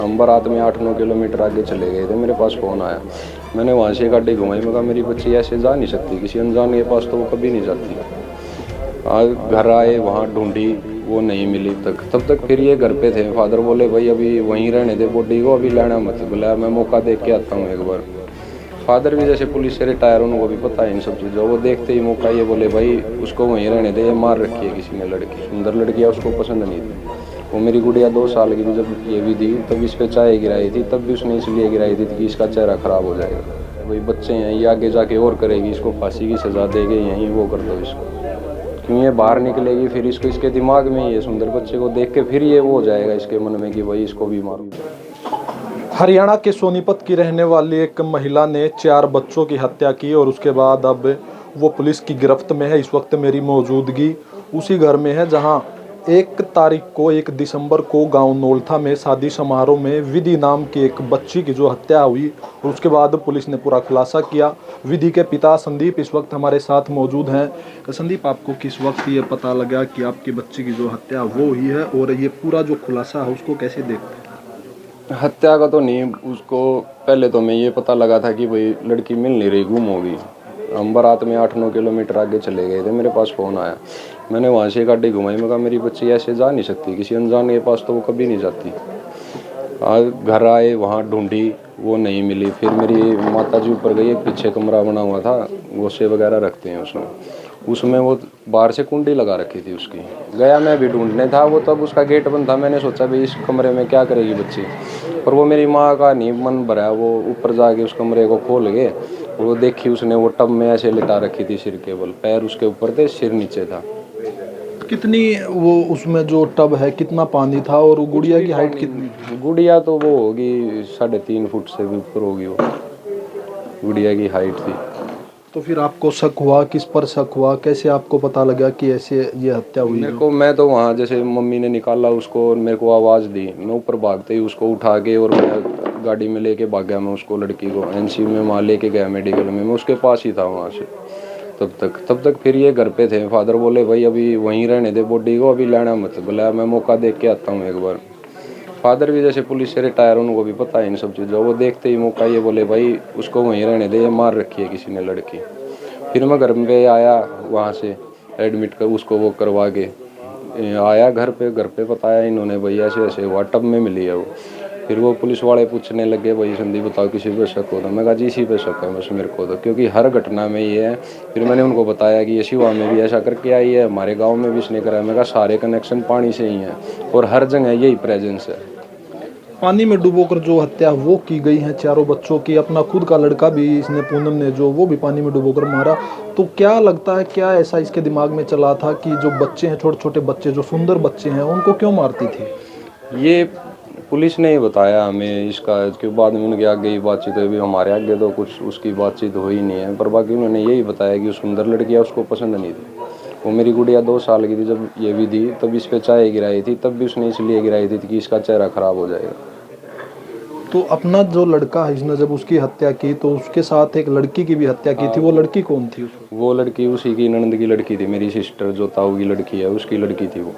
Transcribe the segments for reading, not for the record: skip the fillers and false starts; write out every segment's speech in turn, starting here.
हम बारात में 8-9 किलोमीटर आगे चले गए थे, मेरे पास फ़ोन आया। मैंने वहाँ से गाड़ी घुमाई, मैं कहा मेरी बच्ची ऐसे जा नहीं सकती, किसी अनजान के पास तो वो कभी नहीं जाती। घर आए, वहाँ ढूंढी, वो नहीं मिली तब तक फिर ये घर पे थे। फादर बोले भाई अभी वहीं रहने दे बॉडी को, अभी लेना मत। बोला मैं मौका देख के आता हूँ एक बार। फादर भी जैसे पुलिस से रिटायर, उनको भी पता है इन सब चीज़ों। वो देखते ही मौका, ये बोले भाई उसको वहीं रहने दे, ये मार रखी है किसी ने लड़की, सुंदर लड़की है, उसको पसंद नहीं थी। वो मेरी गुड़िया 2 साल की थी जब ये भी दी, तब इस पे चाय गिराई थी, तब भी उसने इसलिए गिराई थी कि इसका चेहरा खराब हो जाएगा। भाई बच्चे हैं, ये आगे जाके और करेगी, इसको फांसी की सज़ा देगी, यहीं वो कर दो इसको। क्यों ये बाहर निकलेगी फिर इसको, इसके दिमाग में ये सुंदर बच्चे को देख के फिर ये वो हो जाएगा इसके मन में कि भाई इसको भी मारो। हरियाणा के सोनीपत की रहने वाली एक महिला ने 4 बच्चों की हत्या की और उसके बाद अब वो पुलिस की गिरफ्त में है। इस वक्त मेरी मौजूदगी उसी घर में है जहां 1 दिसंबर को गांव नौलथा में शादी समारोह में विधि नाम की एक बच्ची की जो हत्या हुई और उसके बाद पुलिस ने पूरा खुलासा किया। विधि के पिता संदीप इस वक्त हमारे साथ मौजूद हैं। संदीप, आपको किस वक्त ये पता लगा कि आपकी बच्ची की जो हत्या वो हुई है और ये पूरा जो खुलासा है उसको कैसे देखते हैं? हत्या का तो नहीं, उसको पहले तो मैं ये पता लगा था कि भाई लड़की मिल नहीं रही, गुम हो गई। हम बारात में 8-9 किलोमीटर आगे चले गए थे, मेरे पास फ़ोन आया। मैंने वहाँ से गाड़ी घुमाई, मैं कहा मेरी बच्ची ऐसे जा नहीं सकती, किसी अनजान के पास तो वो कभी नहीं जाती। घर आए, वहाँ ढूंढी, वो नहीं मिली। फिर मेरी माता जी ऊपर गई, एक पीछे कमरा बना हुआ था, गोशे वगैरह रखते हैं उसमें वो बाहर से कुंडी लगा रखी थी उसकी। गया मैं भी ढूंढने था, वो तब उसका गेट बंद था। मैंने सोचा भाई इस कमरे में क्या करेगी बच्ची, पर वो मेरी माँ का नहीं मन भरा, वो ऊपर जाके उस कमरे को खोल गए। वो देखी उसने, वो टब में ऐसे लिटा रखी थी, सिर केवल पैर उसके ऊपर थे, सिर नीचे था। कितनी वो उसमें जो टब है कितना पानी था और वो गुड़िया की हाइट कितनी? गुड़िया तो वो होगी 3.5 फुट से भी ऊपर होगी, वो गुड़िया की हाइट थी। तो फिर आपको शक हुआ, किस पर शक हुआ, कैसे आपको पता लगा कि ऐसे ये हत्या हुई? मैं तो वहाँ जैसे मम्मी ने निकाला उसको और मेरे को आवाज़ दी, मैं ऊपर भागते ही उसको उठा के और मैं गाड़ी में लेके भाग गया। मैं उसको, लड़की को एनसी में वहाँ लेके गया मेडिकल में, मैं उसके पास ही था वहाँ से। तब तक फिर ये घर पे थे। फादर बोले भाई अभी वहीं रहने दे बॉडी को, अभी लेना मत। बोला मैं मौका देख के आता हूँ एक बार। फादर भी जैसे पुलिस से रिटायर, उनको भी पता है इन सब चीज़ों। वो देखते ही मौका, ये बोले भाई उसको वहीं रहने दे, ये मार रखी है किसी ने लड़की। फिर मैं घर पे आया, वहाँ से एडमिट कर उसको वो करवा के आया घर पे बताया इन्होंने भाई ऐसे ऐसे हुआ, टब में मिली है वो। फिर वो पुलिस वाले पूछने लगे भाई संदीप बताओ किसी पे शक हो? तो मैं कहा जी इसी पे शक है बस मेरे को तो, क्योंकि हर घटना में ये है। फिर मैंने उनको बताया कि ये शिवा में भी ऐसा करके आई है, हमारे गाँव में भी इसने करा है। मैं कहा सारे कनेक्शन पानी से ही हैं और हर जगह यही प्रेजेंस है। पानी में डुबोकर जो हत्या वो की गई है 4 बच्चों की, अपना खुद का लड़का भी इसने पूनम ने जो वो भी पानी में डुबोकर मारा। तो क्या लगता है, क्या ऐसा इसके दिमाग में चला था कि जो बच्चे हैं, छोटे छोटे बच्चे जो सुंदर बच्चे हैं, उनको क्यों मारती थी? ये पुलिस ने ही बताया हमें इसका, के बाद में उनके आगे ही बातचीत हुई। हमारे आगे तो कुछ उसकी बातचीत हो ही नहीं है, पर बाकी उन्होंने यही बताया कि सुंदर लड़की है, उसको पसंद नहीं थी। वो मेरी गुड़िया 2 साल की थी जब ये भी दी, तब इस पे चाय गिराई थी, तब भी उसने इसलिए गिराई थी कि इसका चेहरा खराब हो जाएगा। तो अपना जो लड़का है, इसने जब उसकी हत्या की तो उसके साथ एक लड़की की भी हत्या की थी। वो लड़की कौन थी? वो लड़की उसी की ननद की लड़की थी, मेरी सिस्टर जो ताऊ की लड़की है उसकी लड़की थी वो।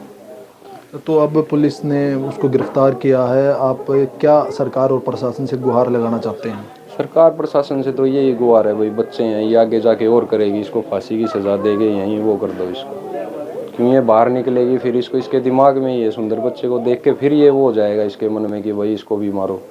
तो अब पुलिस ने उसको गिरफ्तार किया है। आप क्या सरकार और प्रशासन से गुहार लगाना चाहते हैं? सरकार प्रशासन से तो यही गुहार है भाई, बच्चे हैं, ये आगे जाके और करेगी, इसको फांसी की सज़ा देगी, यहीं वो कर दो इसको। क्यों ये बाहर निकलेगी फिर इसको, इसके दिमाग में ये सुंदर बच्चे को देख के फिर ये वो हो जाएगा इसके मन में कि भाई इसको भी मारो।